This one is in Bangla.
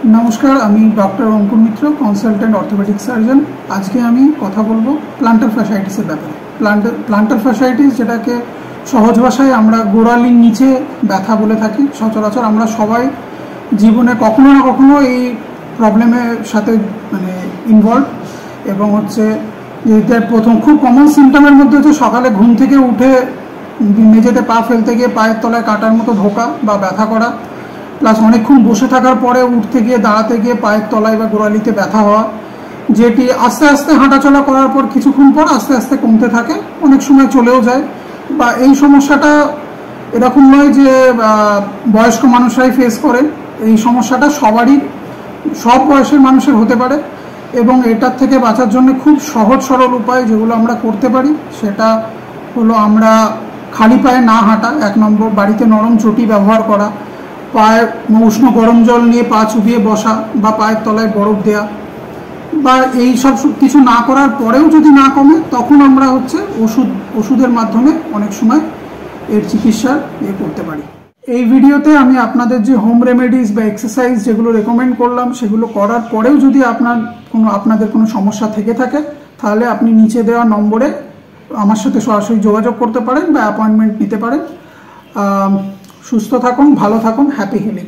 नमस्कार আমি ডক্টর অঙ্কুর মিত্র কনসালটেন্ট অর্থোপেডিক সার্জন। আজকে আমি কথা বলবো প্লান্টার ফ্যাসাইটিসের ব্যাপারে। প্লান্টার ফ্যাসাইটিস যেটাকে সহজ ভাষায় আমরা গোড়ালির নিচে ব্যথা বলে থাকি। সচরাচর আমরা সবাই জীবনে কখনো না কখনো এই প্রবলেমের সাথে ইনভলভ এবং এটার প্রথম খুব কমন সিমটমের মধ্যে হচ্ছে সকালে ঘুম থেকে উঠে মেঝেতে পা ফেলতে গিয়ে পায়ের তলায় কাটার মতো ঢোকা বা ব্যথা করা, প্লাস অনেকক্ষণ বসে থাকার পরে উঠতে গিয়ে দাঁড়াতে গিয়ে পায়ের তলায় বা গোড়ালিতে ব্যথা হওয়া, যেটি আস্তে আস্তে হাঁটাচলা করার পর কিছুক্ষণ পর আস্তে আস্তে কমতে থাকে, অনেক সময় চলেও যায়। বা এই সমস্যাটা এরকম নয় যে বয়স্ক মানুষরাই ফেস করেন, এই সমস্যাটা সব বয়সের মানুষের হতে পারে এবং এটার থেকে বাঁচার জন্য খুব সহজ সরল উপায় যেগুলো আমরা করতে পারি সেটা হলো আমরা খালি পায়ে না হাঁটা, 1 নম্বর। বাড়িতে নরম চটি ব্যবহার করা, পায়ে উষ্ণ গরম জল নিয়ে পা চুবিয়ে বসা বা পায়ের তলায় বরফ দেয়া, বা এই সব কিছু না করার পরেও যদি না কমে তখন আমরা ওষুধের মাধ্যমে অনেক সময় এর চিকিৎসা করতে পারি। এই ভিডিওতে আমি আপনাদের যে হোম রেমেডিস বা এক্সারসাইজ যেগুলো রেকমেন্ড করলাম সেগুলো করার পরেও যদি আপনাদের কোনো সমস্যা থেকে থাকে তাহলে আপনি নিচে দেওয়া নম্বরে আমার সাথে সরাসরি যোগাযোগ করতে পারেন বা অ্যাপয়েন্টমেন্ট নিতে পারেন। সুস্থ থাকুন, ভালো থাকুন, হ্যাপি হিলিং।